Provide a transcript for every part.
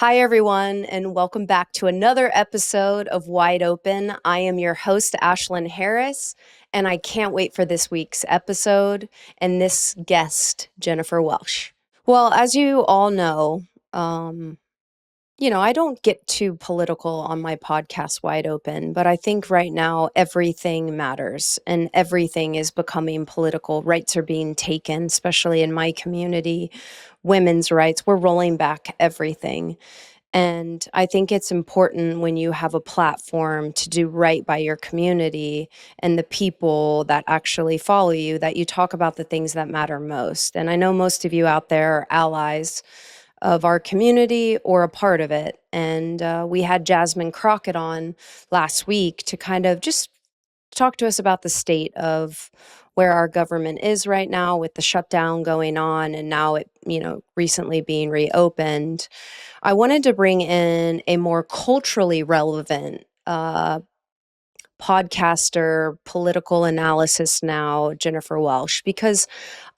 Hi, everyone, and welcome back to another episode of Wide Open. I am your host, Ashlyn Harris, and I can't wait for this week's episode and this guest, Jennifer Welch. Well, as you all know, I don't get too political on my podcast, Wide Open, but I think right now everything matters and everything is becoming political. Rights are being taken, especially in my community, women's rights. We're rolling back everything. And I think it's important when you have a platform to do right by your community and the people that actually follow you, that you talk about the things that matter most. And I know most of you out there are allies of our community or a part of it. And we had Jasmine Crockett on last week to kind of just talk to us about the state of where our government is right now with the shutdown going on and now it, recently being reopened. I wanted to bring in a more culturally relevant podcaster, political analysis now, Jennifer Welch, because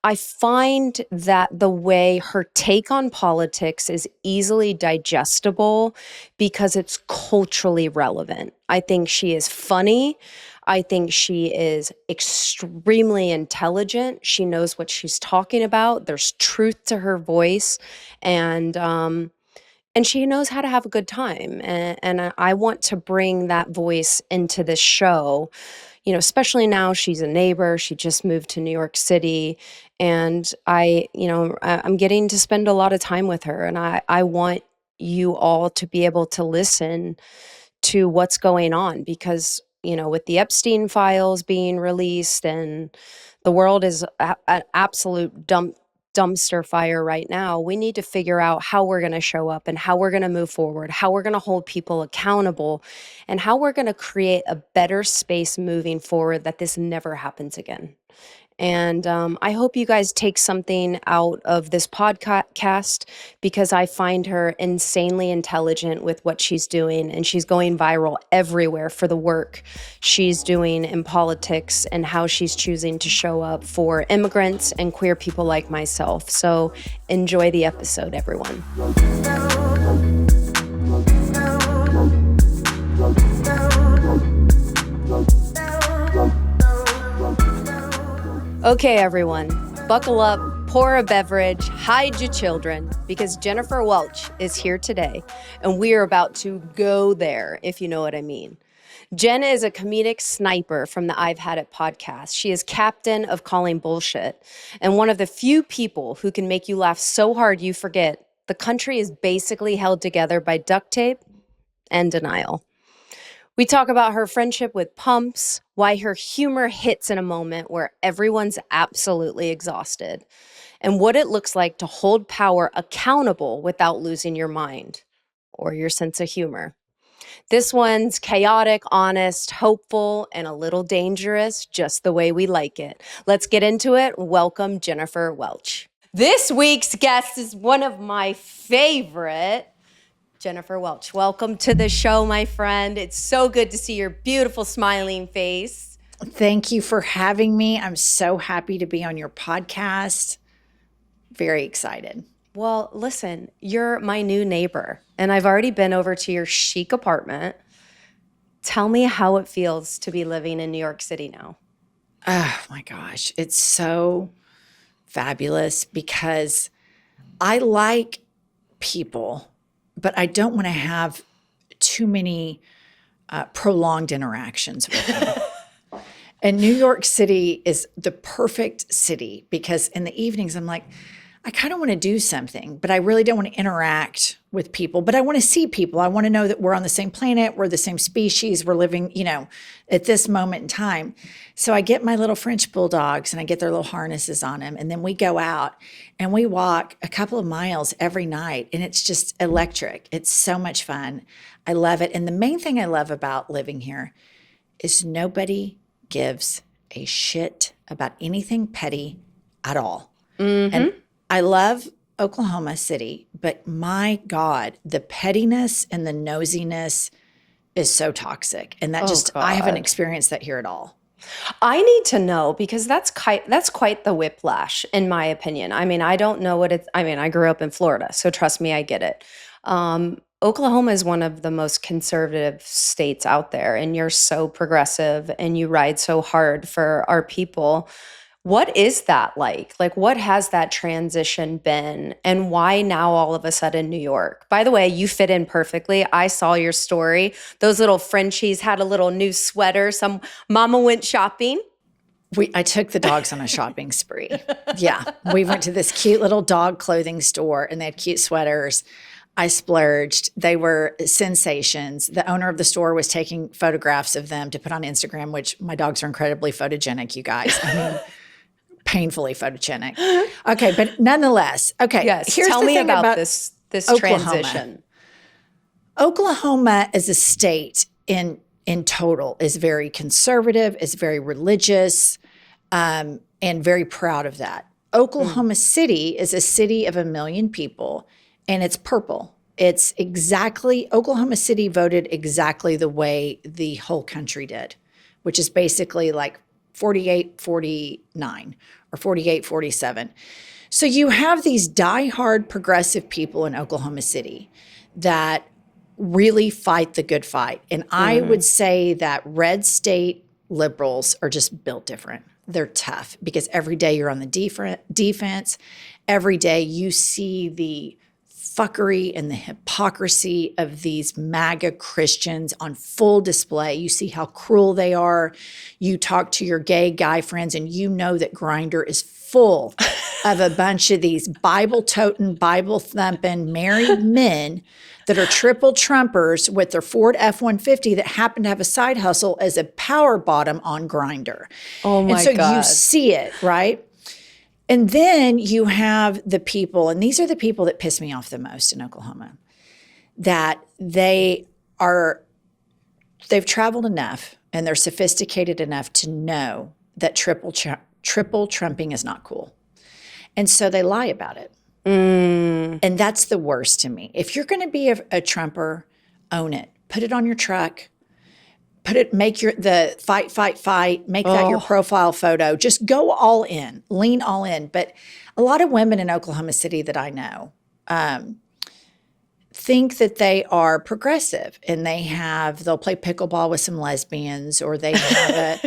I find that the way her take on politics is easily digestible because it's culturally relevant. I think she is funny. I think she is extremely intelligent. She knows what she's talking about. There's truth to her voice. And she knows how to have a good time. And I want to bring that voice into this show, especially now she's a neighbor. She just moved to New York City. And I'm getting to spend a lot of time with her. And I want you all to be able to listen to what's going on because, with the Epstein files being released and the world is an absolute dumpster fire right now, we need to figure out how we're going to show up and how we're going to move forward, how we're going to hold people accountable, and how we're going to create a better space moving forward that this never happens again. And I hope you guys take something out of this podcast because I find her insanely intelligent with what she's doing, and she's going viral everywhere for the work she's doing in politics and how she's choosing to show up for immigrants and queer people like myself. So enjoy the episode, everyone. Okay, everyone, buckle up, pour a beverage, hide your children, because Jennifer Welch is here today, and we are about to go there, if you know what I mean. Jen is a comedic sniper from the I've Had It podcast. She is captain of calling bullshit, and one of the few people who can make you laugh so hard you forget the country is basically held together by duct tape and denial. We talk about her friendship with pumps, why her humor hits in a moment where everyone's absolutely exhausted, and what it looks like to hold power accountable without losing your mind or your sense of humor. This one's chaotic, honest, hopeful, and a little dangerous, just the way we like it. Let's get into it. Welcome, Jennifer Welch. This week's guest is one of my favorite, Jennifer Welch. Welcome to the show, my friend. It's so good to see your beautiful smiling face. Thank you for having me. I'm so happy to be on your podcast. Very excited. Well, listen, you're my new neighbor, and I've already been over to your chic apartment. Tell me how it feels to be living in New York City now. Oh my gosh, it's so fabulous because I like people, but I don't want to have too many prolonged interactions with them. And New York City is the perfect city because in the evenings I'm like, I kind of want to do something, but I really don't want to interact with people. But I want to see people. I want to know that we're on the same planet. We're the same species. We're living, at this moment in time. So I get my little French bulldogs and I get their little harnesses on them. And then we go out and we walk a couple of miles every night. And it's just electric. It's so much fun. I love it. And the main thing I love about living here is nobody gives a shit about anything petty at all. Mm-hmm. And I love Oklahoma City, but my God, the pettiness and the nosiness is so toxic. And that I haven't experienced that here at all. I need to know because that's quite the whiplash, in my opinion. I mean, I don't know what it's, I grew up in Florida, so trust me, I get it. Oklahoma is one of the most conservative states out there, and you're so progressive and you ride so hard for our people. What is that like? Like, what has that transition been? And why now all of a sudden New York? By the way, you fit in perfectly. I saw your story. Those little Frenchies had a little new sweater. Some mama went shopping. I took the dogs on a shopping spree. Yeah. We went to this cute little dog clothing store and they had cute sweaters. I splurged. They were sensations. The owner of the store was taking photographs of them to put on Instagram, which my dogs are incredibly photogenic, you guys. I mean, painfully photogenic. Okay, but nonetheless, okay. Yes, here's tell the me thing about this Oklahoma. transition. Oklahoma as a state in total is very conservative, is very religious, and very proud of that. Oklahoma City is a city of 1 million people, and it's purple. It's exactly, Oklahoma City voted exactly the way the whole country did, which is basically like 48-49 or 48-47. So you have these diehard progressive people in Oklahoma City that really fight the good fight. And I would say that red state liberals are just built different. They're tough because every day you're on the defense. Every day you see the fuckery and the hypocrisy of these MAGA Christians on full display. You see how cruel they are. You talk to your gay guy friends and you know that Grindr is full of a bunch of these Bible-toting, Bible-thumping married men that are triple Trumpers with their Ford F-150 that happen to have a side hustle as a power bottom on Grindr. Oh my God. And so God. you see it, right? And then you have the people, and these are the people that piss me off the most in Oklahoma, that they've traveled enough and they're sophisticated enough to know that triple trumping is not cool. And so they lie about it. And that's the worst to me. If you're going to be a Trumper, own it. Put it on your truck. Make the fight, make that your profile photo. Just go all in, lean all in. But a lot of women in Oklahoma City that I know think that they are progressive and they'll play pickleball with some lesbians or I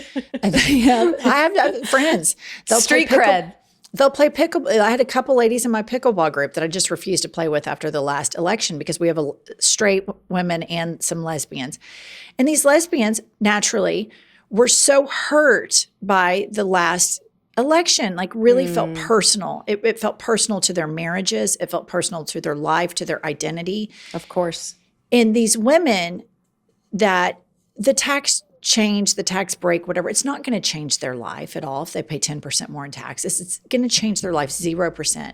have friends. They'll Street cred. They'll play pickleball. I had a couple ladies in my pickleball group that I just refused to play with after the last election because we have straight women and some lesbians. And these lesbians, naturally, were so hurt by the last election, like really felt personal. It felt personal to their marriages. It felt personal to their life, to their identity. Of course. And these women that the tax change, the tax break, whatever, it's not going to change their life at all if they pay 10% more in taxes. It's going to change their life 0%.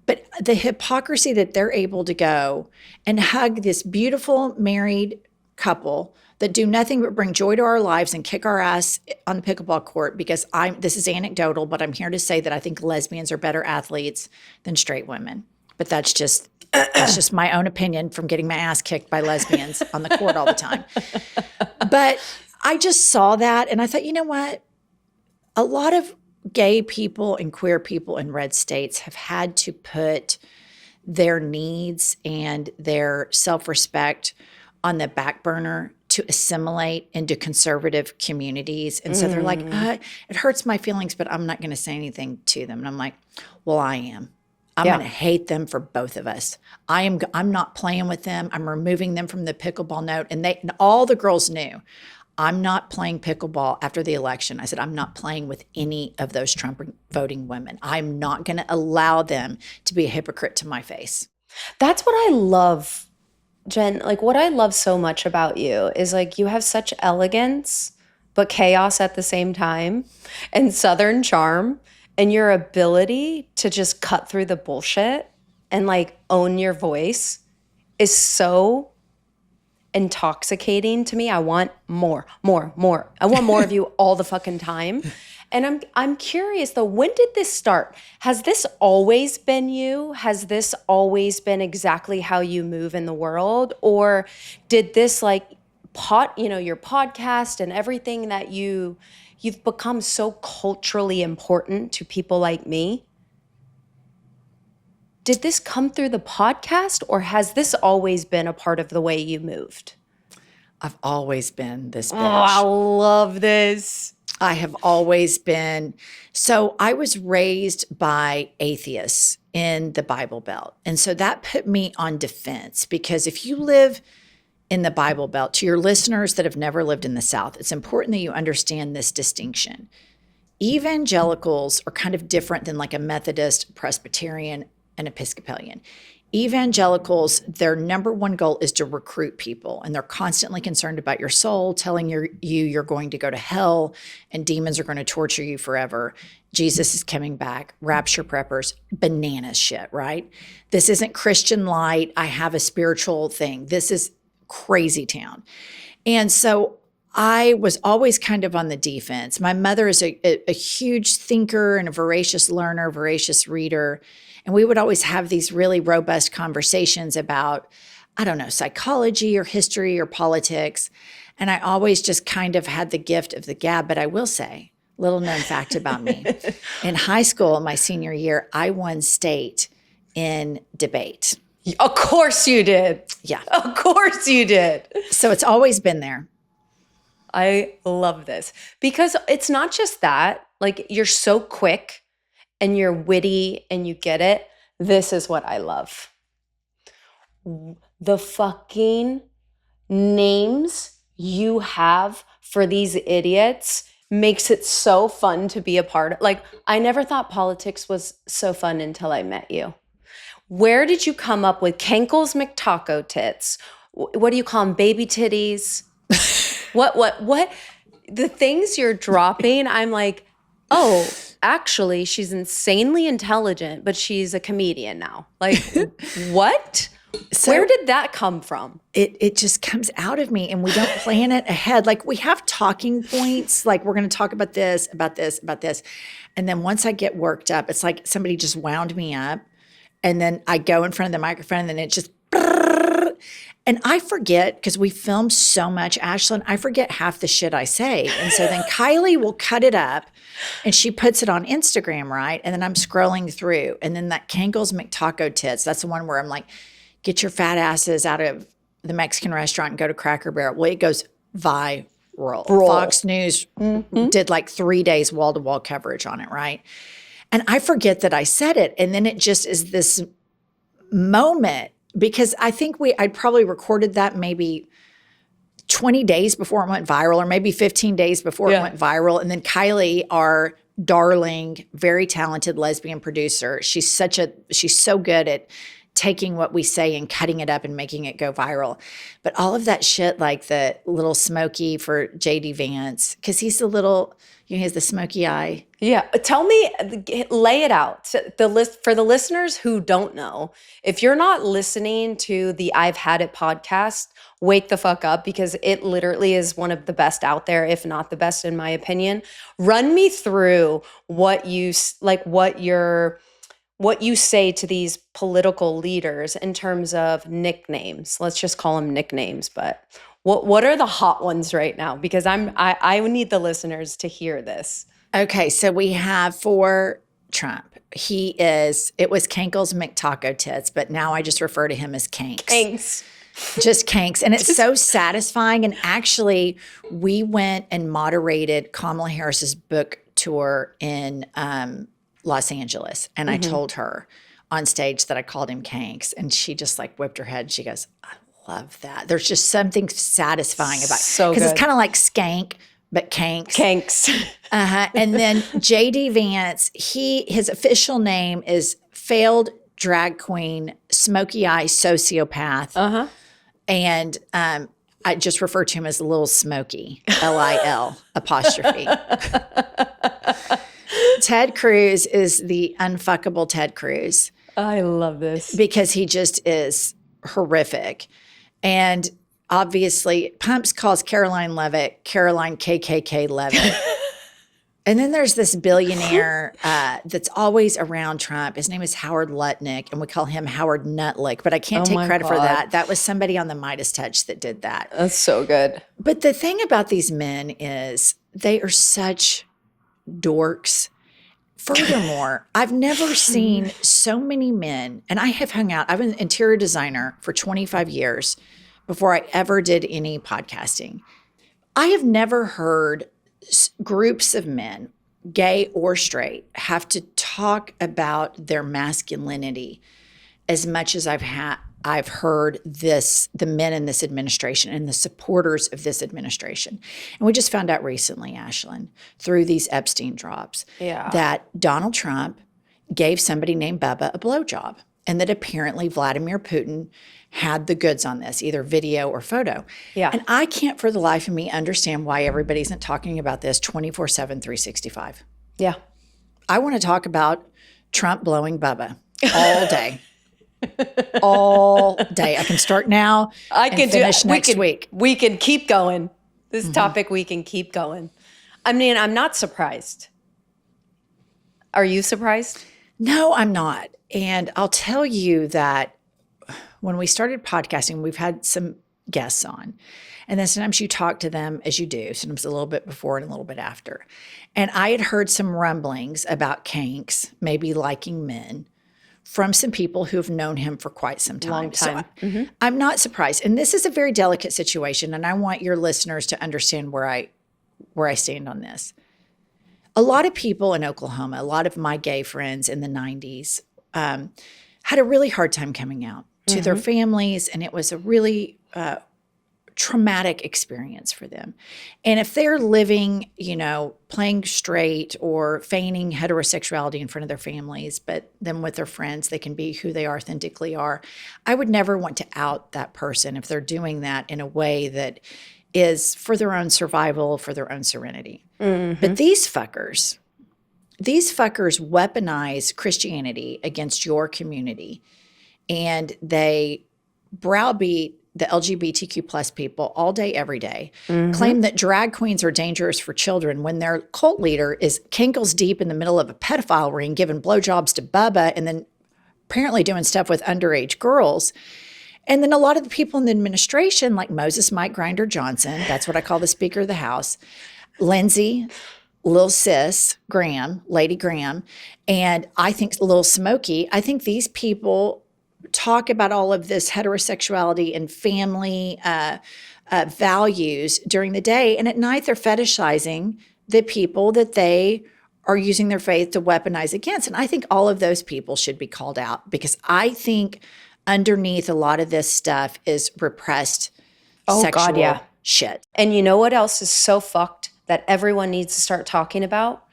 But the hypocrisy that they're able to go and hug this beautiful married couple that do nothing but bring joy to our lives and kick our ass on the pickleball court because this is anecdotal, but I'm here to say that I think lesbians are better athletes than straight women. But that's just my own opinion from getting my ass kicked by lesbians on the court all the time. But I just saw that and I thought, you know what? A lot of gay people and queer people in red states have had to put their needs and their self-respect on the back burner to assimilate into conservative communities. And so they're like, it hurts my feelings, but I'm not going to say anything to them. And I'm like, well, I am. I'm going to hate them for both of us. I'm not playing with them. I'm removing them from the pickleball note. And all the girls knew. I'm not playing pickleball after the election. I said, I'm not playing with any of those Trump voting women. I'm not going to allow them to be a hypocrite to my face. That's what I love, Jen. Like what I love so much about you is like you have such elegance, but chaos at the same time and Southern charm and your ability to just cut through the bullshit and like own your voice is so intoxicating to me. I want more. I want more of you all the fucking time. And I'm curious though, when did this start? Has this always been you? Has this always been exactly how you move in the world? Or did this like your podcast and everything that you've become so culturally important to people like me? did this come through the podcast, or has this always been a part of the way you moved? I've always been this Oh, I bitch. love this. I have always been. So I was raised by atheists in the Bible Belt. And so that put me on defense, because if you live in the Bible Belt, to your listeners that have never lived in the South, it's important that you understand this distinction. Evangelicals are kind of different than like a Methodist, Presbyterian, and Episcopalian. Evangelicals, their number one goal is to recruit people, and they're constantly concerned about your soul, telling you're going to go to hell and demons are going to torture you forever. Jesus is coming back, rapture preppers, bananas shit, right? This isn't Christian light. I have a spiritual thing. This is crazy town. And so I was always kind of on the defense. My mother is a huge thinker and a voracious learner, voracious reader. And we would always have these really robust conversations about, I don't know, psychology or history or politics. And I always just kind of had the gift of the gab. But I will say, little known fact about me. In high school, my senior year, I won state in debate. Of course you did. Yeah. Of course you did. So it's always been there. I love this because it's not just that, like, you're so quick and you're witty and you get it. This is what I love. The fucking names you have for these idiots makes it so fun to be a part of. Like, I never thought politics was so fun until I met you. Where did you come up with Kankles McTaco tits? What do you call them? Baby titties? What? The things you're dropping, I'm like, oh, actually, she's insanely intelligent, but she's a comedian now. Like, what? So where did that come from? It just comes out of me, and we don't plan it ahead. Like, we have talking points, like we're going to talk about this, about this, about this. And then once I get worked up, it's like somebody just wound me up. And then I go in front of the microphone, and then it just, and I forget, because we film so much, Ashlyn, I forget half the shit I say. And so then Kylie will cut it up and she puts it on Instagram, right? And then I'm scrolling through, and then that Kankles McTaco tits, that's the one where I'm like, get your fat asses out of the Mexican restaurant and go to Cracker Barrel. Well, it goes viral. Fox News did like 3 days wall-to-wall coverage on it, right? And I forget that I said it. And then it just is this moment, because I think I'd probably recorded that maybe 20 days before it went viral, or maybe 15 days before it went viral. And then Kylie, our darling, very talented lesbian producer, she's so good at taking what we say and cutting it up and making it go viral. But all of that shit, like the little smoky for JD Vance, because he's the little, he has the smoky eye. Yeah. Tell me, lay it out. For the listeners who don't know, if you're not listening to the I've Had It podcast, wake the fuck up, because it literally is one of the best out there, if not the best in my opinion. Run me through what you say to these political leaders in terms of nicknames. Let's just call them nicknames, but what are the hot ones right now? Because I need the listeners to hear this. Okay, so we have for Trump, it was Kankles McTaco tits, but now I just refer to him as Kanks. Thanks. Just Kanks. And it's so satisfying. And actually, we went and moderated Kamala Harris's book tour in Los Angeles. And I told her on stage that I called him Kanks. And she just like whipped her head. She goes, I love that. There's just something satisfying about it. So because good. it's kind of like skank, but Kanks. Kanks. And then JD Vance, his official name is failed drag queen, smoky eye sociopath. And I just refer to him as Lil Smokey, Lil apostrophe. Ted Cruz is the unfuckable Ted Cruz. I love this. Because he just is horrific. And obviously, Pumps calls Caroline Levitt Caroline KKK Levitt. And then there's this billionaire that's always around Trump. His name is Howard Lutnick, and we call him Howard Nutlick. But I can't take credit for that. That was somebody on the Midas Touch that did that. That's so good. But the thing about these men is they are such dorks. Furthermore, I've never seen so many men, and I have hung out, I'm an interior designer for 25 years before I ever did any podcasting. I have never heard groups of men, gay or straight, have to talk about their masculinity as much as I've heard the men in this administration and the supporters of this administration. And we just found out recently, Ashlyn, through these Epstein drops, that Donald Trump gave somebody named Bubba a blowjob, and that apparently Vladimir Putin had the goods on this, either video or photo. Yeah. And I can't for the life of me understand why everybody isn't talking about this 24/7, 365. Yeah. I want to talk about Trump blowing Bubba all day. All day. I can start now. I can finish next week. We can keep going. This topic, we can keep going. I mean, I'm not surprised. Are you surprised? No, I'm not. And I'll tell you that when we started podcasting, we've had some guests on. And then sometimes you talk to them as you do, sometimes a little bit before and a little bit after. And I had heard some rumblings about kinks, maybe liking men, from some people who have known him for quite some time. Long time. So I'm not surprised. And this is a very delicate situation, and I want your listeners to understand where I stand on this. A lot of people in Oklahoma, a lot of my gay friends in the 90s, had a really hard time coming out to their families, and it was a really traumatic experience for them. And if they're living, playing straight or feigning heterosexuality in front of their families, but then with their friends, they can be who they authentically are. I would never want to out that person if they're doing that in a way that is for their own survival, for their own serenity. But these fuckers weaponize Christianity against your community, and they browbeat the LGBTQ plus people all day, every day, claim that drag queens are dangerous for children when their cult leader is kinkles deep in the middle of a pedophile ring, giving blowjobs to Bubba, and then apparently doing stuff with underage girls. And then a lot of the people in the administration, like Moses Mike Grinder Johnson, that's what I call the Speaker of the House, Lindsey, Lil Sis Graham, Lady Graham, and I think Lil Smokey, I think these people talk about all of this heterosexuality and family values during the day. And at night, they're fetishizing the people that they are using their faith to weaponize against. And I think all of those people should be called out, because I think underneath a lot of this stuff is repressed sexual shit. And you know what else is so fucked that everyone needs to start talking about?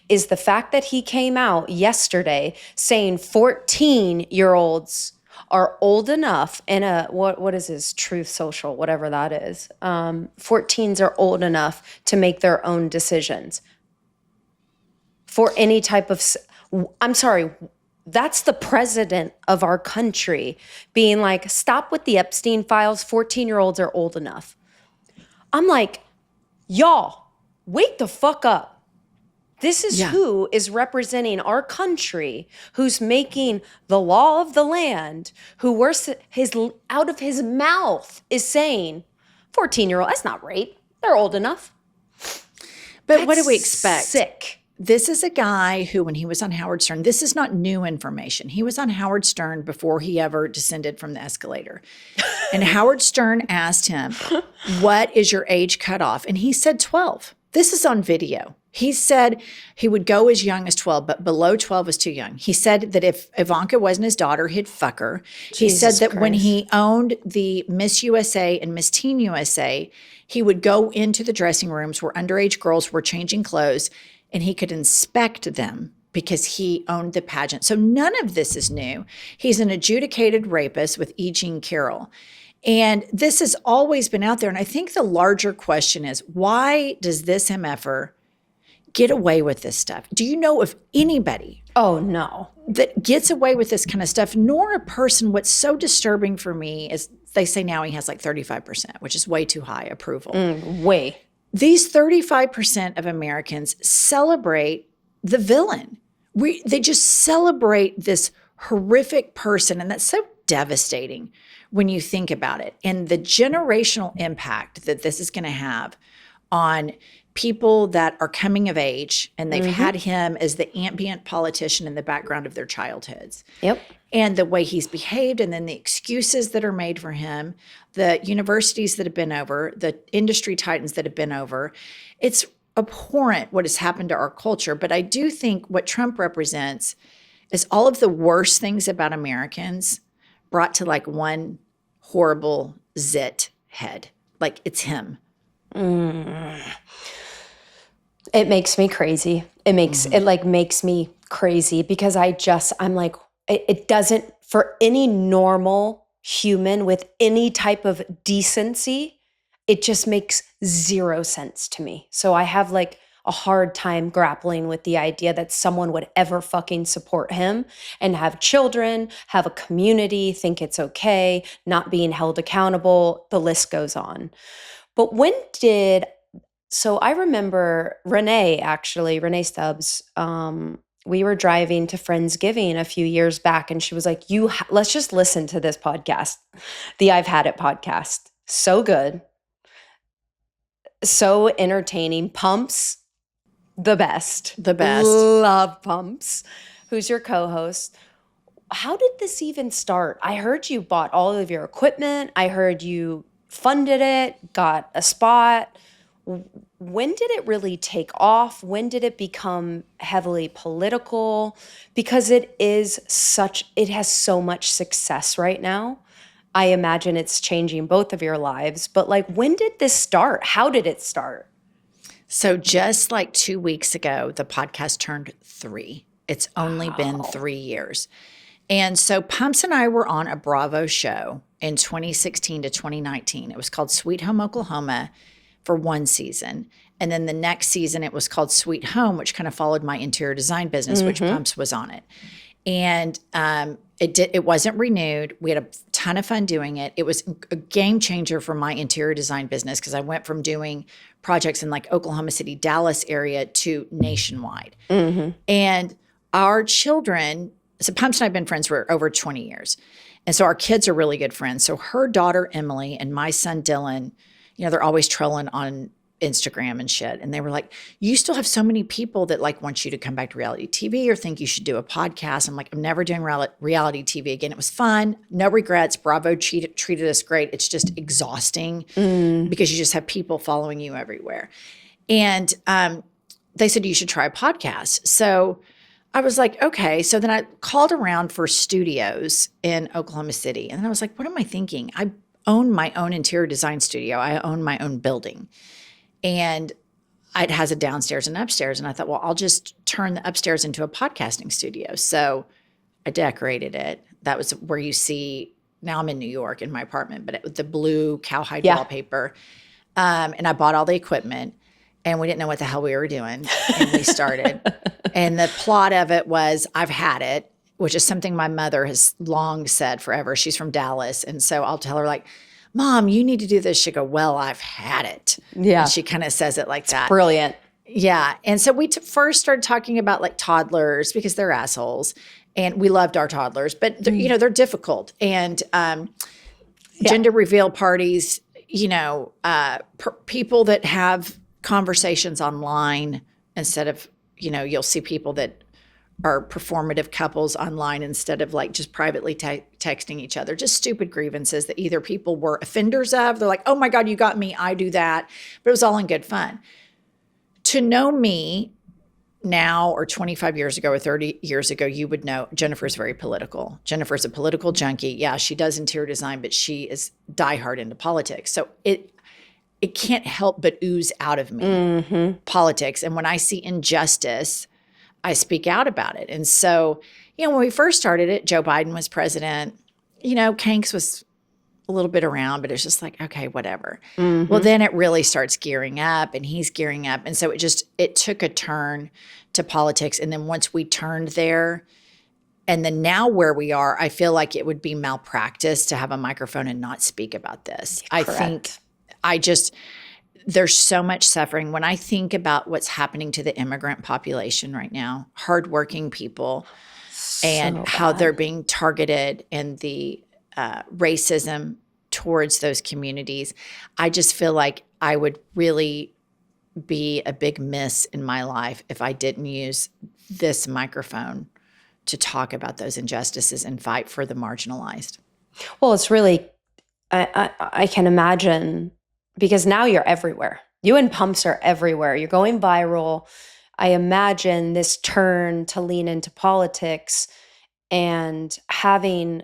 Is the fact that he came out yesterday saying 14-year-olds are old enough in a, what is his Truth Social, whatever that is. 14s are old enough to make their own decisions for any type of, I'm sorry, that's the president of our country being like, stop with the Epstein files, 14-year-olds are old enough. I'm like, y'all, wake the fuck up. This is who is representing our country, who's making the law of the land, who worse out of his mouth is saying, 14-year-old, that's not rape. They're old enough. But what do we expect? Sick. This is a guy who, when he was on Howard Stern, this is not new information. He was on Howard Stern before he ever descended from the escalator. And Howard Stern asked him, what is your age cutoff? And he said 12. This is on video. He said he would go as young as 12, but below 12 was too young. He said that if Ivanka wasn't his daughter, he'd fuck her. He said that when he owned the Miss USA and Miss Teen USA, he would go into the dressing rooms where underage girls were changing clothes, and he could inspect them because he owned the pageant. So none of this is new. He's an adjudicated rapist with E. Jean Carroll. And this has always been out there. And I think the larger question is, why does this MFer get away with this stuff? Do you know of anybody that gets away with this kind of stuff, nor a person? What's so disturbing for me is they say now he has like 35%, which is way too high approval. Way. These 35% of Americans celebrate the villain. They just celebrate this horrific person, and that's so devastating when you think about it. And the generational impact that this is going to have on people that are coming of age and they've Mm-hmm. had him as the ambient politician in the background of their childhoods. Yep. And the way he's behaved, and then the excuses that are made for him, the universities that have been over, the industry titans that have been over. It's abhorrent what has happened to our culture. But I do think what Trump represents is all of the worst things about Americans brought to like one horrible zit head. Like it's him. It makes me crazy. It makes it like makes me crazy because I'm like, it doesn't, for any normal human with any type of decency, it just makes zero sense to me. So I have like a hard time grappling with the idea that someone would ever fucking support him and have children, have a community, think it's okay, not being held accountable. The list goes on. But so I remember Renee Stubbs, we were driving to Friendsgiving a few years back, and she was like, let's just listen to this podcast, the I've Had It podcast. So good. So entertaining. Pumps, the best. The best. Love Pumps. Who's your co-host? How did this even start? I heard you bought all of your equipment. I heard you funded it, got a spot. When did it really take off? When did it become heavily political? Because it has so much success right now. I imagine it's changing both of your lives. But like, when did this start? How did it start? So just like 2 weeks ago, the podcast turned 3. It's only been 3 years. And so Pumps and I were on a Bravo show in 2016 to 2019. It was called Sweet Home Oklahoma for one season. And then the next season, it was called Sweet Home, which kind of followed my interior design business, which Pumps was on it. And it wasn't renewed. We had a ton of fun doing it. It was a game changer for my interior design business because I went from doing projects in like Oklahoma City, Dallas area to nationwide. And our children, so Pumps and I have been friends for over 20 years. And so our kids are really good friends. So her daughter, Emily, and my son, Dylan, they're always trolling on Instagram and shit. And they were like, you still have so many people that like want you to come back to reality TV or think you should do a podcast. I'm like, I'm never doing reality TV again. It was fun. No regrets. Bravo treated us great. It's just exhausting because you just have people following you everywhere. And they said, you should try a podcast. So I was like, okay. So then I called around for studios in Oklahoma City. And then I was like, what am I thinking? I own my own interior design studio. I own my own building. And it has a downstairs and upstairs. And I thought, well, I'll just turn the upstairs into a podcasting studio. So I decorated it. That was where you see, now I'm in New York in my apartment, but with the blue cowhide wallpaper. And I bought all the equipment and we didn't know what the hell we were doing. And we started. And the plot of it was, I've had it, which is something my mother has long said forever. She's from Dallas. And so I'll tell her like, Mom, you need to do this. She'll go, well, I've had it. Yeah. And she kind of says it like that. Brilliant. Yeah. And so we first started talking about like toddlers because they're assholes. And we loved our toddlers, but they're difficult. And gender reveal parties, people that have conversations online instead of, you'll see people that are performative couples online instead of like just privately texting each other, just stupid grievances that either people were offenders of. They're like, oh my God, you got me. I do that. But it was all in good fun. To know me now or 25 years ago or 30 years ago, you would know Jennifer's very political. Jennifer's a political junkie. Yeah, she does interior design, but she is diehard into politics. So it can't help but ooze out of me, politics. And when I see injustice, I speak out about it. And so, when we first started it, Joe Biden was president. Kanks was a little bit around, but it's just like, okay, whatever. Well, then it really starts gearing up and he's gearing up. And so it took a turn to politics. And then once we turned there, and then now where we are, I feel like it would be malpractice to have a microphone and not speak about this. Correct. There's so much suffering. When I think about what's happening to the immigrant population right now, hardworking people, and how they're being targeted and the racism towards those communities, I just feel like I would really be a big miss in my life if I didn't use this microphone to talk about those injustices and fight for the marginalized. Well, it's really, I can imagine, because now you're everywhere. You and Pumps are everywhere. You're going viral. I imagine this turn to lean into politics and having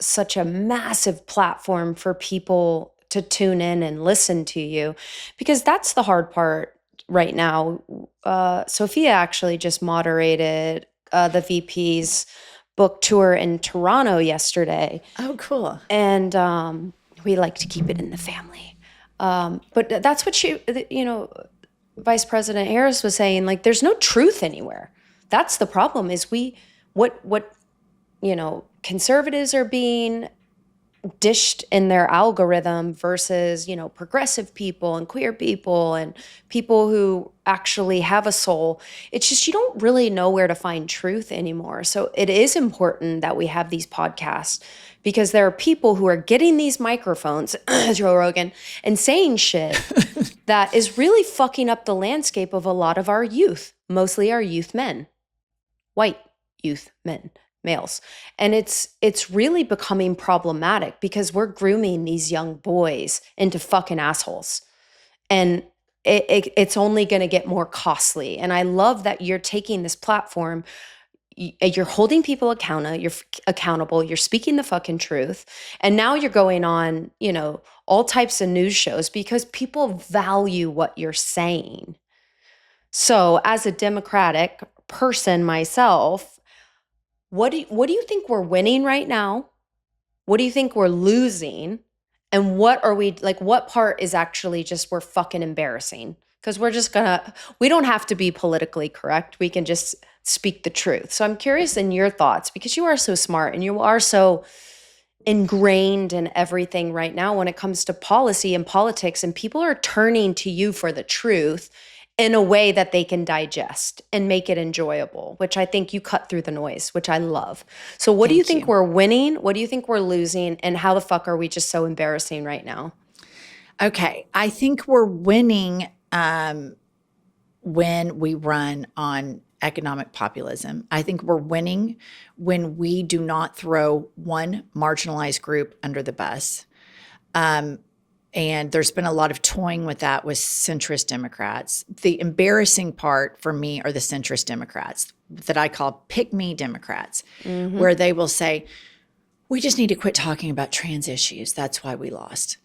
such a massive platform for people to tune in and listen to you, because that's the hard part right now. Sophia actually just moderated the VP's book tour in Toronto yesterday. Oh, cool. And we like to keep it in the family. But that's what Vice President Harris was saying, like, there's no truth anywhere. That's the problem, is what conservatives are being dished in their algorithm versus, progressive people and queer people and people who actually have a soul. It's just, you don't really know where to find truth anymore. So it is important that we have these podcasts, because there are people who are getting these microphones, Joe Rogan, and saying shit that is really fucking up the landscape of a lot of our youth, mostly our youth men, white youth men. Males. And it's really becoming problematic, because we're grooming these young boys into fucking assholes. And it's only going to get more costly. And I love that you're taking this platform. You're holding people accountable. You're speaking the fucking truth. And now you're going on, all types of news shows, because people value what you're saying. So as a Democratic person myself, what do you think we're winning right now? What do you think we're losing? And what part is actually just, we're fucking embarrassing? Because we don't have to be politically correct. We can just speak the truth. So I'm curious in your thoughts, because you are so smart and you are so ingrained in everything right now when it comes to policy and politics, and people are turning to you for the truth in a way that they can digest and make it enjoyable, which I think you cut through the noise, which I love. So what do you think we're winning? What do you think we're losing? And how the fuck are we just so embarrassing right now? Okay. I think we're winning when we run on economic populism. I think we're winning when we do not throw one marginalized group under the bus. And there's been a lot of toying with that with centrist Democrats. The embarrassing part for me are the centrist Democrats that I call pick-me Democrats, where they will say, we just need to quit talking about trans issues. That's why we lost.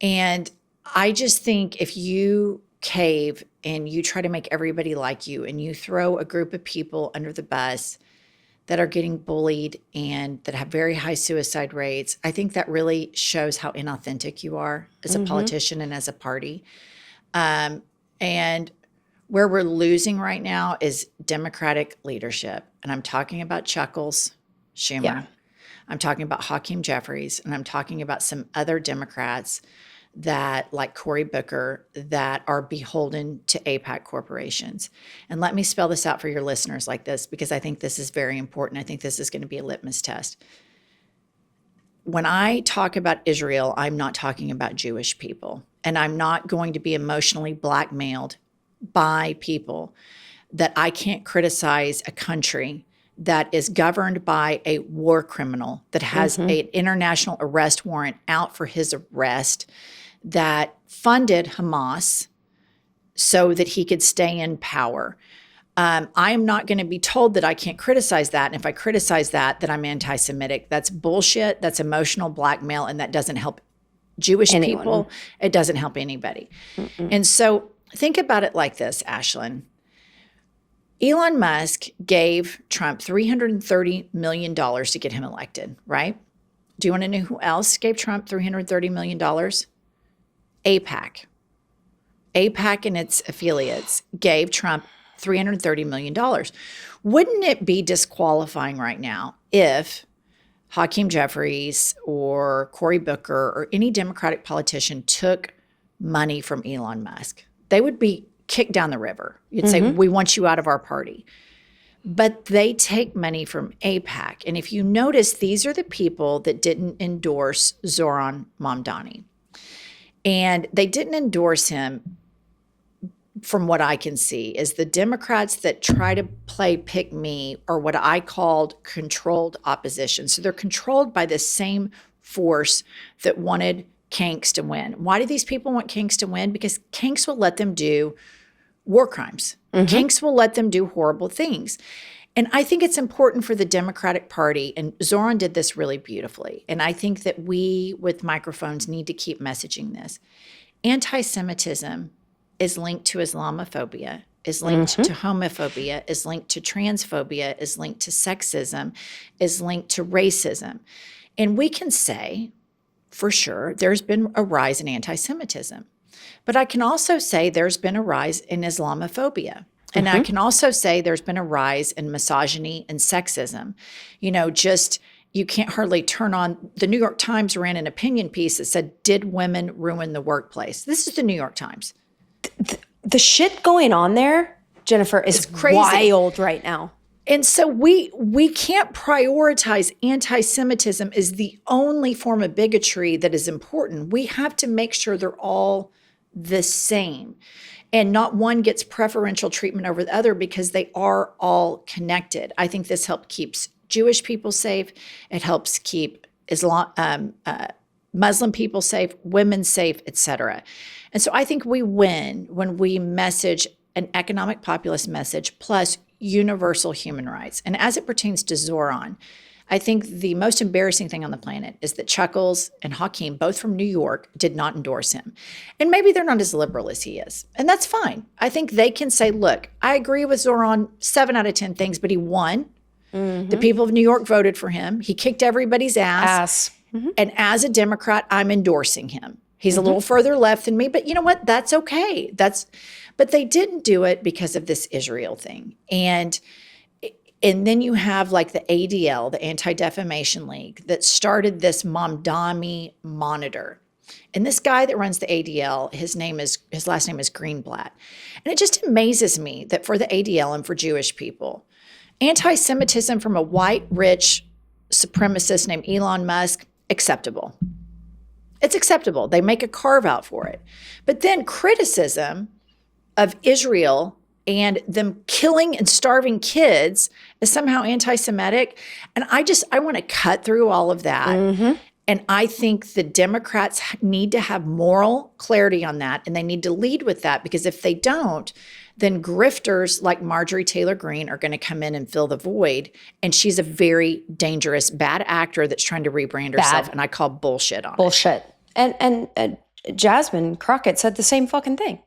And I just think if you cave and you try to make everybody like you, and you throw a group of people under the bus that are getting bullied and that have very high suicide rates, I think that really shows how inauthentic you are as a politician and as a party. And where we're losing right now is Democratic leadership. And I'm talking about Chuckles Schumer. Yeah. I'm talking about Hakeem Jeffries, and I'm talking about some other Democrats that, like Cory Booker, that are beholden to AIPAC corporations. And let me spell this out for your listeners like this, because I think this is very important. I think this is going to be a litmus test. When I talk about Israel, I'm not talking about Jewish people. And I'm not going to be emotionally blackmailed by people that I can't criticize a country that is governed by a war criminal that has an international arrest warrant out for his arrest, that funded Hamas so that he could stay in power. I am not going to be told that I can't criticize that. And if I criticize that, that I'm anti-Semitic. That's bullshit. That's emotional blackmail. And that doesn't help Jewish people. It doesn't help anybody. And so think about it like this, Ashlyn. Elon Musk gave Trump $330 million to get him elected, right? Do you want to know who else gave Trump $330 million? AIPAC. AIPAC and its affiliates gave Trump $330 million. Wouldn't it be disqualifying right now if Hakeem Jeffries or Cory Booker or any Democratic politician took money from Elon Musk? They would be kicked down the river. You'd say, we want you out of our party. But they take money from AIPAC. And if you notice, these are the people that didn't endorse Zoran Mamdani. And they didn't endorse him from what I can see, is the Democrats that try to play pick me are what I called controlled opposition. So they're controlled by the same force that wanted kinks to win. Why do these people want kinks to win? Because kinks will let them do war crimes. Kinks will let them do horrible things. And I think it's important for the Democratic Party, and Zoran did this really beautifully, and I think that we with microphones need to keep messaging this. Anti-Semitism is linked to Islamophobia, is linked to homophobia, is linked to transphobia, is linked to sexism, is linked to racism. And we can say, for sure, there's been a rise in anti-Semitism. But I can also say there's been a rise in Islamophobia. And I can also say there's been a rise in misogyny and sexism. You know, just you can't hardly turn on. The New York Times ran an opinion piece that said, "Did women ruin the workplace?" This is the New York Times. The shit going on there, Jennifer, is crazy. wild right now. And so we can't prioritize anti-Semitism as the only form of bigotry that is important. We have to make sure they're all the same and not one gets preferential treatment over the other, because they are all connected. I think this helps keeps Jewish people safe. It helps keep Muslim people safe, women safe, etc. And so I think we win when we message an economic populist message plus universal human rights. And as it pertains to Zoran, I think the most embarrassing thing on the planet is that Chuckles and Hakeem, both from New York, did not endorse him. And maybe they're not as liberal as he is. And that's fine. I think they can say, look, I agree with Zoran 7 out of 10 things, but he won. The people of New York voted for him. He kicked everybody's ass. And as a Democrat, I'm endorsing him. He's a little further left than me, but you know what? That's okay. But they didn't do it because of this Israel thing. And then you have like the ADL, the Anti-Defamation League, that started this Mamdani monitor. And this guy that runs the ADL, his last name is Greenblatt. And it just amazes me that for the ADL and for Jewish people, anti-Semitism from a white, rich supremacist named Elon Musk, acceptable. It's acceptable. They make a carve out for it. But then criticism of Israel and them killing and starving kids is somehow anti-Semitic. And I want to cut through all of that. And I think the Democrats need to have moral clarity on that, and they need to lead with that, because if they don't, then grifters like Marjorie Taylor Greene are going to come in and fill the void. And she's a very dangerous, bad actor that's trying to rebrand herself. And I call bullshit on it. Bullshit. And Jasmine Crockett said the same fucking thing.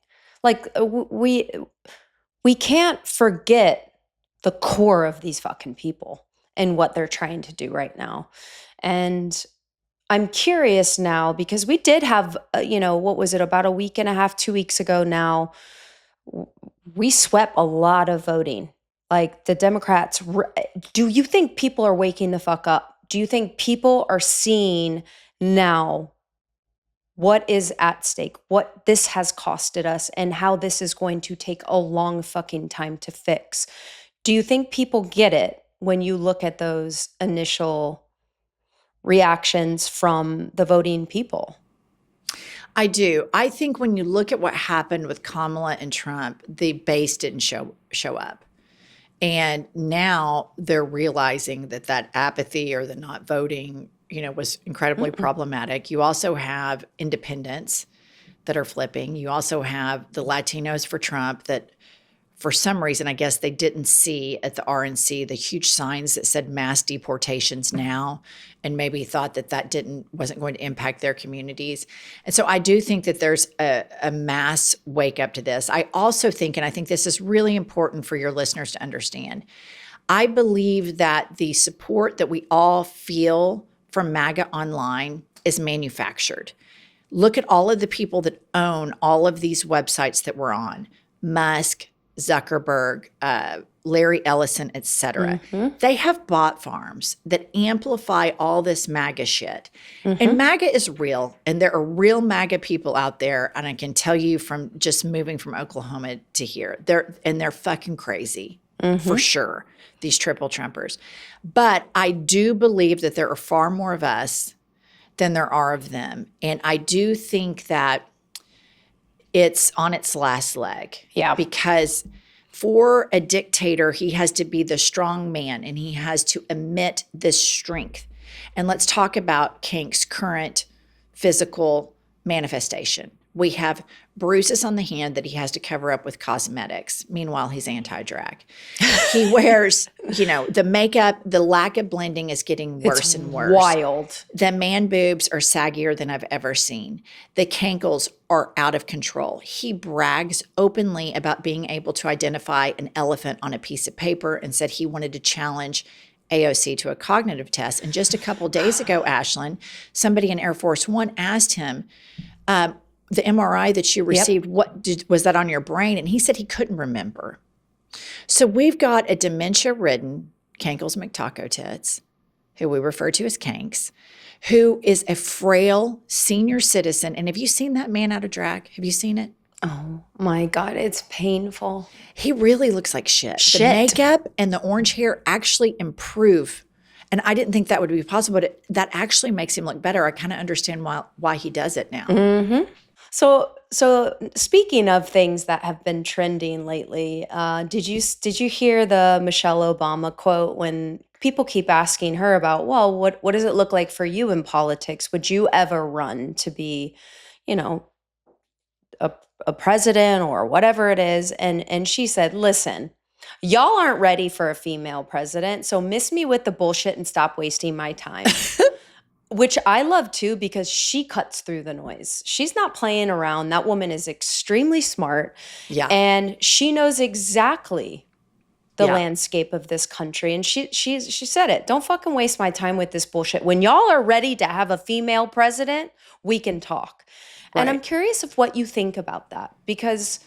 Like, we can't forget the core of these fucking people and what they're trying to do right now. And I'm curious now, because we did have, what was it, about a week and a half, 2 weeks ago now, we swept a lot of voting. Like the Democrats, do you think people are waking the fuck up? Do you think people are seeing now what is at stake, what this has costed us, and how this is going to take a long fucking time to fix? Do you think people get it when you look at those initial reactions from the voting people? I do. I think when you look at what happened with Kamala and Trump, the base didn't show up. And now they're realizing that apathy or the not voting, was incredibly problematic. You also have independents that are flipping. You also have the Latinos for Trump that, for some reason, I guess they didn't see at the RNC the huge signs that said mass deportations now, and maybe thought that wasn't going to impact their communities. And so I do think that there's a mass wake up to this. I also think, and I think this is really important for your listeners to understand, I believe that the support that we all feel from MAGA online is manufactured. Look at all of the people that own all of these websites that we're on: Musk, Zuckerberg, Larry Ellison, et cetera. They have bot farms that amplify all this MAGA shit. And MAGA is real, and there are real MAGA people out there, and I can tell you from just moving from Oklahoma to here, they're fucking crazy, for sure, these triple Trumpers. But I do believe that there are far more of us than there are of them. And I do think that it's on its last leg. Yeah. Because for a dictator, he has to be the strong man and he has to emit this strength. And let's talk about Kink's current physical manifestation. We have bruises on the hand that he has to cover up with cosmetics. Meanwhile, he's anti-drag. He wears, the makeup, the lack of blending is getting worse and worse. Wild. The man boobs are saggier than I've ever seen. The cankles are out of control. He brags openly about being able to identify an elephant on a piece of paper and said he wanted to challenge AOC to a cognitive test. And just a couple days ago, Ashlyn, somebody in Air Force One asked him, the MRI that you received, was that on your brain? And he said he couldn't remember. So we've got a dementia-ridden Kankles McTaco Tits, who we refer to as Kanks, who is a frail senior citizen. And have you seen that man out of drag? Have you seen it? Oh my God, it's painful. He really looks like shit. The makeup and the orange hair actually improve. And I didn't think that would be possible, but that actually makes him look better. I kind of understand why he does it now. Mm-hmm. So speaking of things that have been trending lately, did you hear the Michelle Obama quote when people keep asking her about, well, what does it look like for you in politics? Would you ever run to be, a president or whatever it is? And she said, listen, y'all aren't ready for a female president, so miss me with the bullshit and stop wasting my time. Which I love too, because she cuts through the noise. She's not playing around. That woman is extremely smart. Yeah. And she knows exactly the landscape of this country. And she said it. Don't fucking waste my time with this bullshit. When y'all are ready to have a female president, we can talk. Right. And I'm curious of what you think about that, because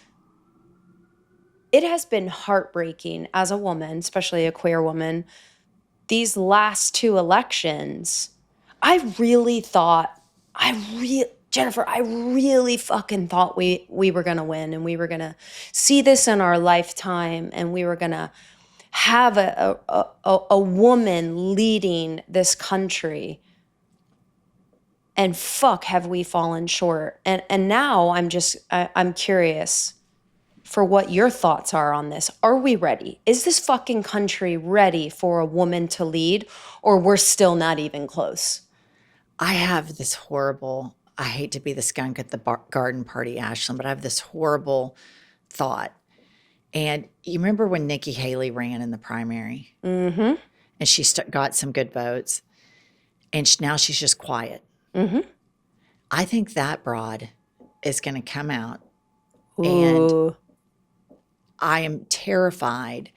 it has been heartbreaking as a woman, especially a queer woman, these last two elections. Jennifer, I really fucking thought we were going to win, and we were going to see this in our lifetime, and we were going to have a woman leading this country. And fuck, have we fallen short. And now I'm curious for what your thoughts are on this. Are we ready? Is this fucking country ready for a woman to lead, or we're still not even close? I have this horrible, I hate to be the skunk at the garden party, Ashlyn, but I have this horrible thought. And you remember when Nikki Haley ran in the primary? Mm-hmm. And she got some good votes. And now she's just quiet. Mm-hmm. I think that broad is going to come out. Ooh. And I am terrified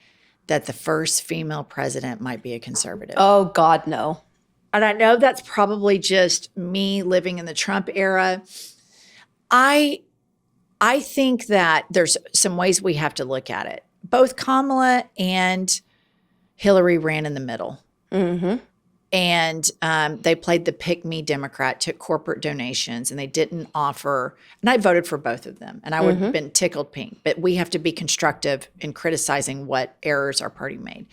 that the first female president might be a conservative. Oh, God, no. And I know that's probably just me living in the Trump era. I think that there's some ways we have to look at it. Both Kamala and Hillary ran in the middle. Mm-hmm. And they played the pick-me Democrat, took corporate donations, and they didn't offer – and I voted for both of them, and I would have been tickled pink. But we have to be constructive in criticizing what errors our party made.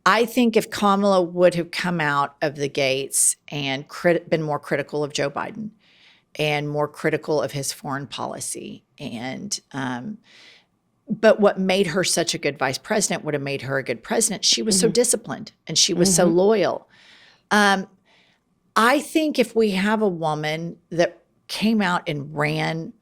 I think if Kamala would have come out of the gates and been more critical of Joe Biden and more critical of his foreign policy, but what made her such a good vice president would have made her a good president. She was so disciplined and she was so loyal. I think if we have a woman that came out and ran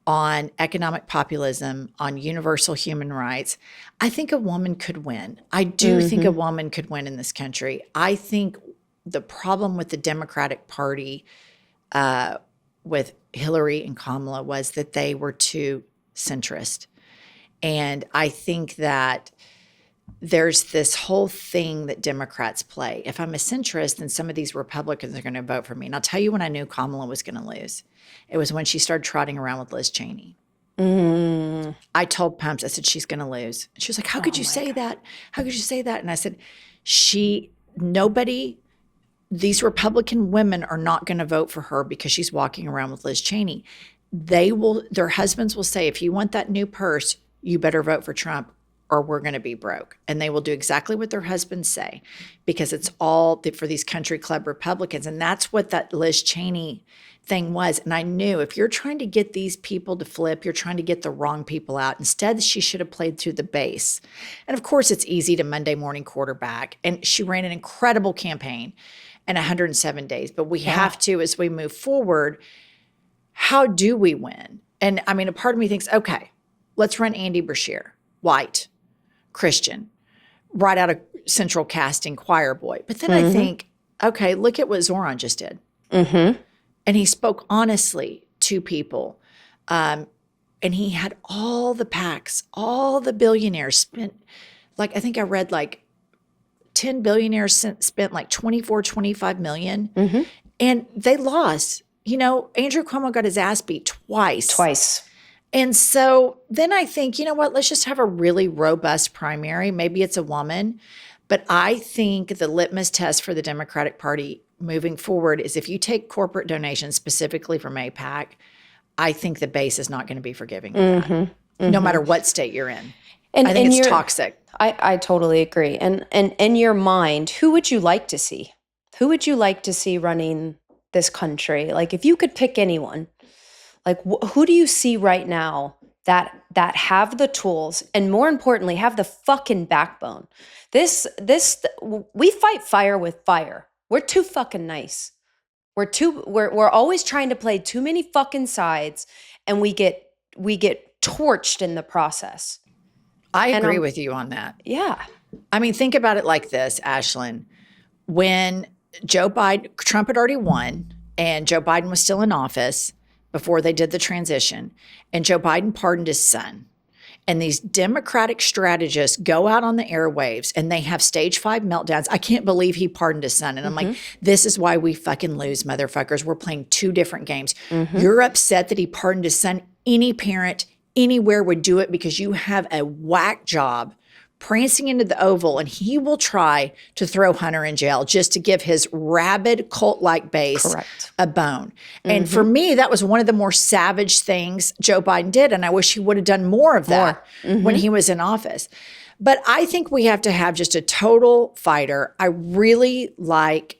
on economic populism, on universal human rights, I think a woman could win. I do think a woman could win in this country. I think the problem with the Democratic Party with Hillary and Kamala was that they were too centrist. And I think that there's this whole thing that Democrats play. If I'm a centrist, then some of these Republicans are going to vote for me. And I'll tell you when I knew Kamala was going to lose. It was when she started trotting around with Liz Cheney. Mm. I told Pumps, I said, she's going to lose. And she was like, how could you say that? How could you say that? And I said, these Republican women are not going to vote for her because she's walking around with Liz Cheney. Their husbands will say, if you want that new purse, you better vote for Trump or we're going to be broke. And they will do exactly what their husbands say because it's all for these country club Republicans. And that's what that Liz Cheney thing was. And I knew if you're trying to get these people to flip, you're trying to get the wrong people out. Instead, she should have played through the base. And of course, it's easy to Monday morning quarterback. And she ran an incredible campaign in 107 days. But we have to, as we move forward, how do we win? And I mean, a part of me thinks, okay, let's run Andy Brashear, white, Christian, right out of Central Casting, choir boy. But then I think, okay, look at what Zoran just did. And he spoke honestly to people. And he had all the PACs, all the billionaires spent, like, I think I read like 10 billionaires spent like 24, 25 million. And they lost. You know, Andrew Cuomo got his ass beat twice. And so then I think, you know what, let's just have a really robust primary. Maybe it's a woman. But I think the litmus test for the Democratic Party moving forward is if you take corporate donations specifically from AIPAC, I think the base is not going to be forgiving of that, no matter what state you're in. And I think it's toxic. I totally agree. And in your mind, who would you like to see? Who would you like to see running this country? Like, if you could pick anyone, like who do you see right now that have the tools and, more importantly, have the fucking backbone? We fight fire with fire. We're too fucking nice. We're always trying to play too many fucking sides, and we get torched in the process. I agree with you on that. Yeah. I mean, think about it like this, Ashlyn. When Trump had already won, and Joe Biden was still in office before they did the transition, and Joe Biden pardoned his son. And these Democratic strategists go out on the airwaves and they have stage 5 meltdowns. I can't believe he pardoned his son. And I'm like, this is why we fucking lose, motherfuckers. We're playing 2 different games. You're upset that he pardoned his son. Any parent anywhere would do it because you have a whack job prancing into the Oval, and he will try to throw Hunter in jail just to give his rabid cult-like base a bone. And for me, that was one of the more savage things Joe Biden did, and I wish he would have done more of that when he was in office. But I think we have to have just a total fighter. I really like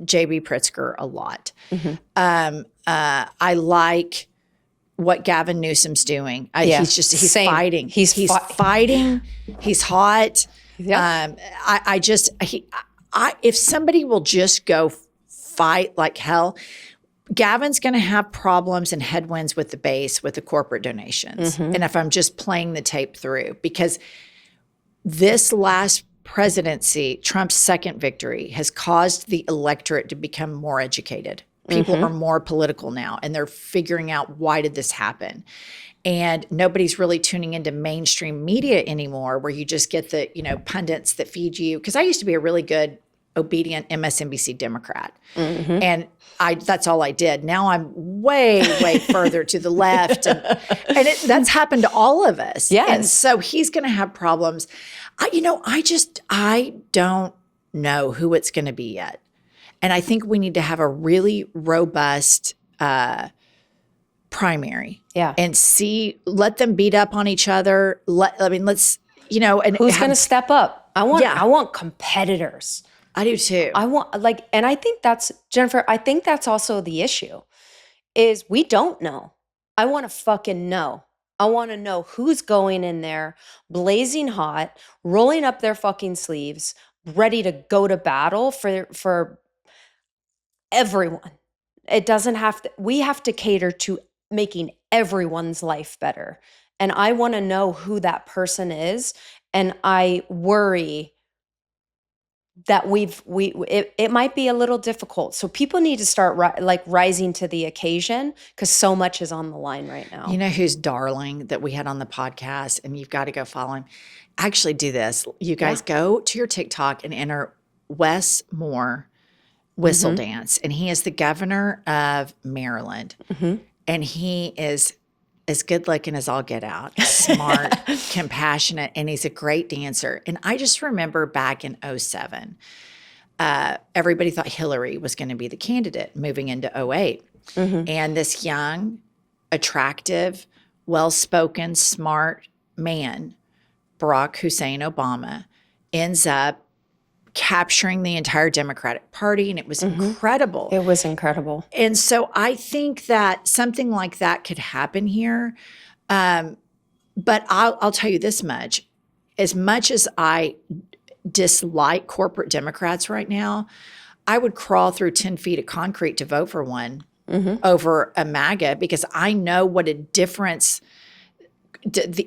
J.B. Pritzker a lot. I like what Gavin Newsom's doing. He's fighting. He's fighting. He's hot. If somebody will just go fight like hell, Gavin's going to have problems and headwinds with the base, with the corporate donations. And if I'm just playing the tape through, because this last presidency, Trump's second victory, has caused the electorate to become more educated. People are more political now, and they're figuring out, why did this happen? And nobody's really tuning into mainstream media anymore, where you just get the, pundits that feed you. Because I used to be a really good, obedient MSNBC Democrat. And that's all I did. Now I'm way, way further to the left. And that's happened to all of us. Yes. And so he's going to have problems. I don't know who it's going to be yet. And I think we need to have a really robust primary. And let them beat up on each other. Let's. And who's going to step up? I want competitors. I do too. And I think that's, Jennifer, I think that's also the issue, is we don't know. I want to fucking know. I want to know who's going in there, blazing hot, rolling up their fucking sleeves, ready to go to battle for everyone. It doesn't have to, we have to cater to making everyone's life better. And I want to know who that person is. And I worry that it might be a little difficult. So people need to start rising to the occasion, because so much is on the line right now. You know who's darling that we had on the podcast, and you've got to go follow him. Actually do this. You guys go to your TikTok and enter Wes Moore Whistle Dance. And he is the governor of Maryland. And he is as good looking as all get out, smart, compassionate, and he's a great dancer. And I just remember back in 2007, everybody thought Hillary was going to be the candidate moving into 2008. And this young, attractive, well-spoken, smart man Barack Hussein Obama ends up capturing the entire Democratic Party, and it was incredible. It was incredible. And so I think that something like that could happen here. But I'll tell you this much as I dislike corporate Democrats right now, I would crawl through 10 feet of concrete to vote for one over a MAGA, because I know what a difference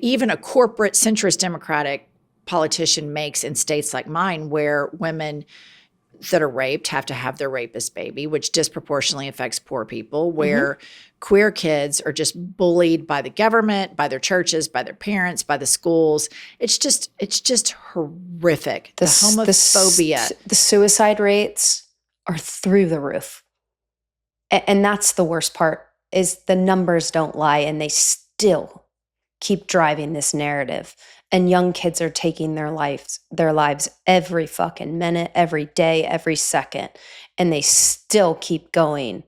even a corporate centrist Democratic politician makes in states like mine, where women that are raped have to have their rapist baby, which disproportionately affects poor people, where queer kids are just bullied by the government, by their churches, by their parents, by the schools. It's just horrific. The homophobia. The suicide rates are through the roof. And that's the worst part, is the numbers don't lie, and they still keep driving this narrative. And young kids are taking their lives every fucking minute, every day, every second. And they still keep going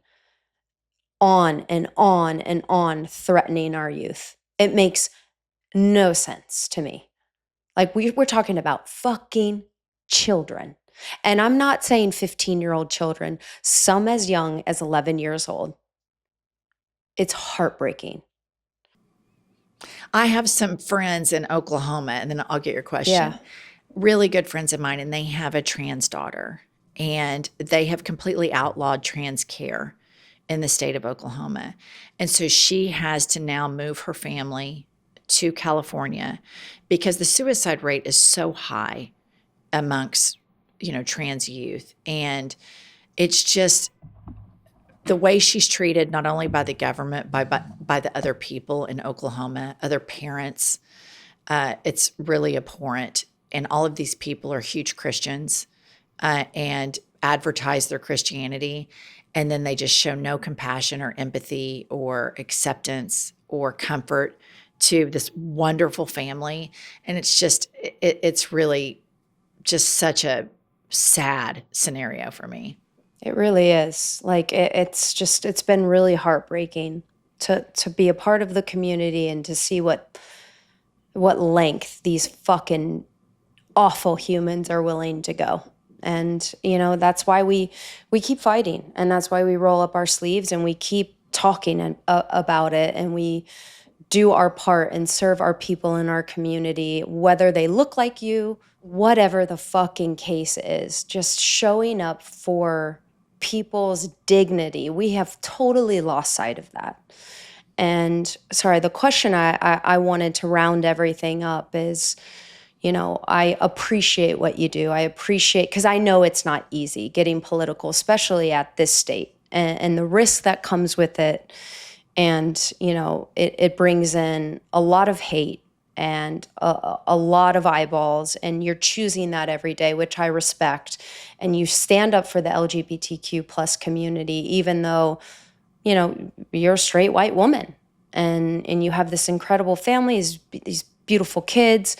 on and on and on, threatening our youth. It makes no sense to me. Like, we're talking about fucking children. And I'm not saying 15-year-old children, some as young as 11 years old. It's heartbreaking. I have some friends in Oklahoma, and then I'll get your question. Yeah. Really good friends of mine, and they have a trans daughter, and they have completely outlawed trans care in the state of Oklahoma. And so she has to now move her family to California because the suicide rate is so high amongst, trans youth. And it's just the way she's treated, not only by the government, by the other people in Oklahoma, other parents. It's really abhorrent. And all of these people are huge Christians and advertise their Christianity. And then they just show no compassion or empathy or acceptance or comfort to this wonderful family. And it's really just such a sad scenario for me. It really is. Like, it's been really heartbreaking to be a part of the community and to see what length these fucking awful humans are willing to go. And, that's why we keep fighting, and that's why we roll up our sleeves and we keep talking about it, and we do our part and serve our people in our community, whether they look like you, whatever the fucking case is, just showing up for people's dignity. We have totally lost sight of that. And sorry, the question I wanted to round everything up is, I appreciate what you do. I appreciate, because I know it's not easy getting political, especially at this state, and the risk that comes with it. And, it brings in a lot of hate and a lot of eyeballs, and you're choosing that every day, which I respect. And you stand up for the LGBTQ plus community, even though, you're a straight white woman, and you have this incredible family, these beautiful kids,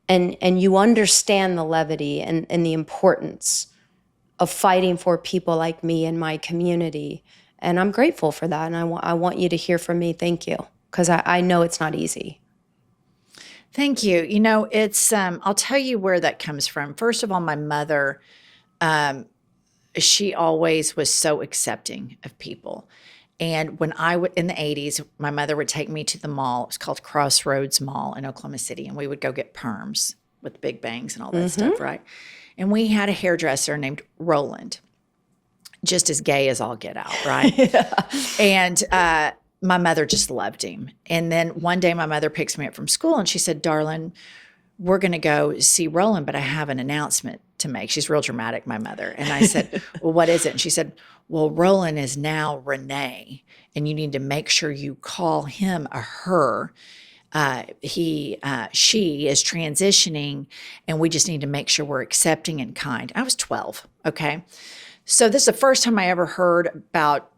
and you understand the levity and the importance of fighting for people like me and my community. And I'm grateful for that. And I want you to hear from me. Thank you. Because I know it's not easy. Thank you. It's, I'll tell you where that comes from. First of all, my mother, she always was so accepting of people. And when in the 80s, my mother would take me to the mall. It was called Crossroads Mall in Oklahoma City. And we would go get perms with big bangs and all that stuff, right? And we had a hairdresser named Roland, just as gay as all get out, right? Yeah. And my mother just loved him. And then one day my mother picks me up from school and she said, "Darling, we're going to go see Roland, but I have an announcement to make." She's real dramatic, my mother. And I said, "Well, what is it?" And she said, "Well, Roland is now Renee, and you need to make sure you call him a her. She is transitioning, and we just need to make sure we're accepting and kind." I was 12, okay? So this is the first time I ever heard about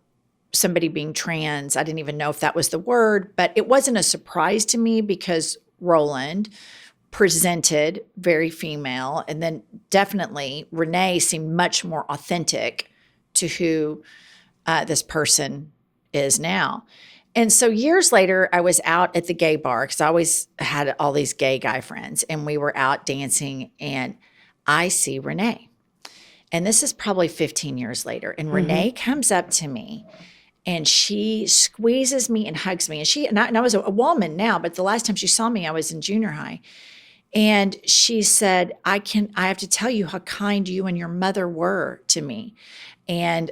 somebody being trans. I didn't even know if that was the word, but it wasn't a surprise to me because Roland presented very female, and then definitely Renee seemed much more authentic to who this person is now. And so years later, I was out at the gay bar because I always had all these gay guy friends, and we were out dancing, and I see Renee. And this is probably 15 years later. And Renee comes up to me and she squeezes me and hugs me. And I was a woman now, but the last time she saw me, I was in junior high. And she said, I have to tell you how kind you and your mother were to me. And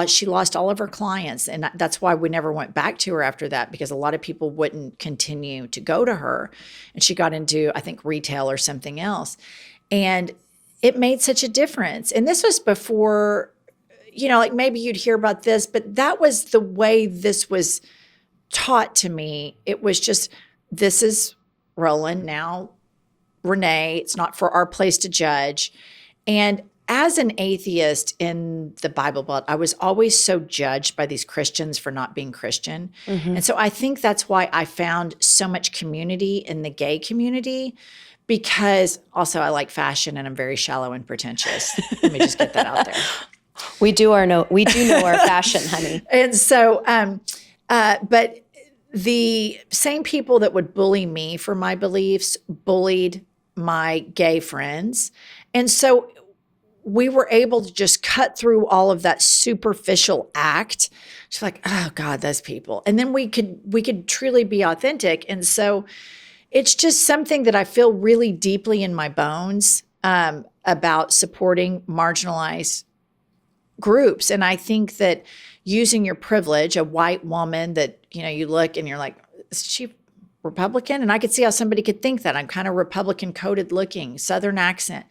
she lost all of her clients. And that's why we never went back to her after that, because a lot of people wouldn't continue to go to her. And she got into, I think, retail or something else. And it made such a difference. And this was before, like maybe you'd hear about this, but that was the way this was taught to me. It was just, this is Roland, now Renee. It's not for our place to judge. And as an atheist in the Bible Belt, I was always so judged by these Christians for not being Christian. And so I think that's why I found so much community in the gay community, because also I like fashion and I'm very shallow and pretentious. Let me just get that out there. We do know our fashion, honey. And so, but the same people that would bully me for my beliefs bullied my gay friends. And so we were able to just cut through all of that superficial act. She's like, oh God, those people. And then we could truly be authentic. And so it's just something that I feel really deeply in my bones about supporting marginalized groups. And I think that using your privilege, a white woman that, you look and you're like, is she Republican? And I could see how somebody could think that. I'm kind of Republican coded looking, Southern accent.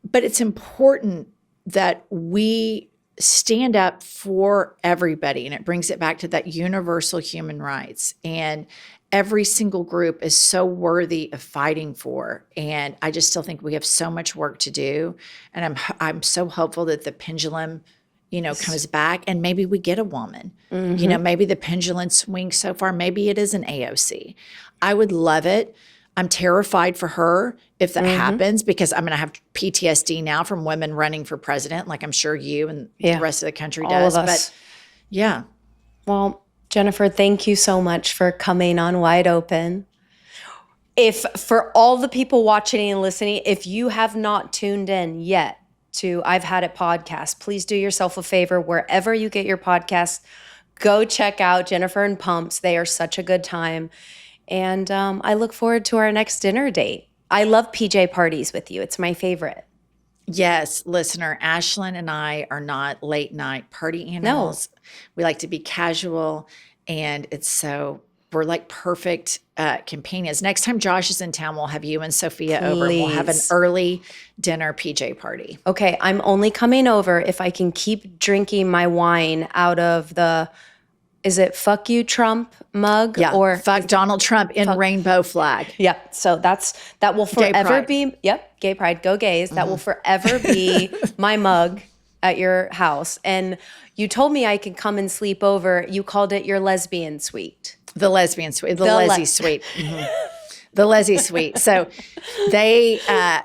But it's important that we stand up for everybody. And it brings it back to that universal human rights. And every single group is so worthy of fighting for. And I just still think we have so much work to do. And I'm so hopeful that the pendulum, comes back and maybe we get a woman. Maybe the pendulum swings so far. Maybe it is an AOC. I would love it. I'm terrified for her if that happens, because I'm going to have PTSD now from women running for president, like I'm sure you and the rest of the country does. All of us. But yeah. Well, Jennifer, thank you so much for coming on Wide Open. If for all the people watching and listening, if you have not tuned in yet to I've Had It podcast, please do yourself a favor. Wherever you get your podcasts, go check out Jennifer and Pumps. They are such a good time. And I look forward to our next dinner date. I love PJ parties with you. It's my favorite. Yes, listener, Ashlyn and I are not late night party animals. No. We like to be casual, and we're like perfect companions. Next time Josh is in town, we'll have you and Sophia over. And we'll have an early dinner PJ party. Okay, I'm only coming over if I can keep drinking my wine out of the, is it fuck you Trump mug? Yeah, or fuck Donald Trump in rainbow flag. Yep. So that will forever be, gay pride, go gays. That will forever be my mug at your house. And you told me I could come and sleep over. You called it your lesbian suite. The lesbian suite, the Leslie suite. The Leslie suite. So they,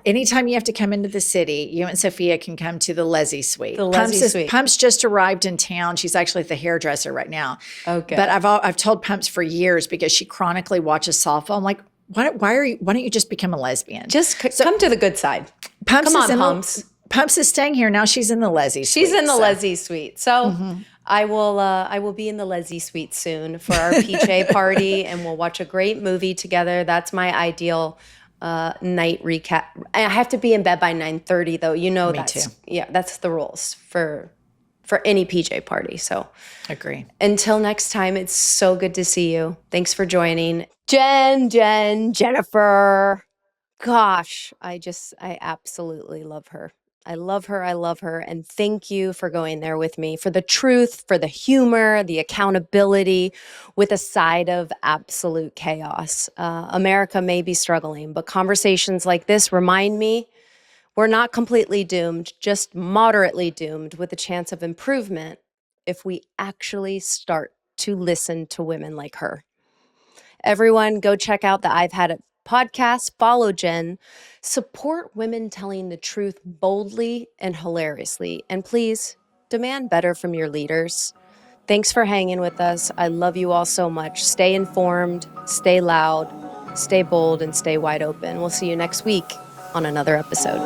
anytime you have to come into the city, you and Sophia can come to the Leslie suite. The Leslie suite. Pumps just arrived in town. She's actually at the hairdresser right now. Okay. But I've told Pumps for years, because she chronically watches softball. I'm like, why don't you just become a lesbian? Just come to the good side. Pumps come on, Pumps. Pumps is staying here now. She's in the Leslie suite. She's in the Leslie suite. So I will be in the Leslie suite soon for our PJ party, and we'll watch a great movie together. That's my ideal night recap. I have to be in bed by 9:30 though. Me too. Yeah, that's the rules for any PJ party. So agree. Until next time, it's so good to see you. Thanks for joining. Jennifer. Gosh, I absolutely love her. I love her. And thank you for going there with me, for the truth, for the humor, the accountability, with a side of absolute chaos. America may be struggling, but conversations like this remind me we're not completely doomed, just moderately doomed, with a chance of improvement if we actually start to listen to women like her. Everyone, go check out the I've Had It podcast, follow Jen, support women telling the truth boldly and hilariously, and please demand better from your leaders. Thanks for hanging with us. I love you all so much. Stay informed, stay loud, stay bold, and stay wide open. We'll see you next week on another episode.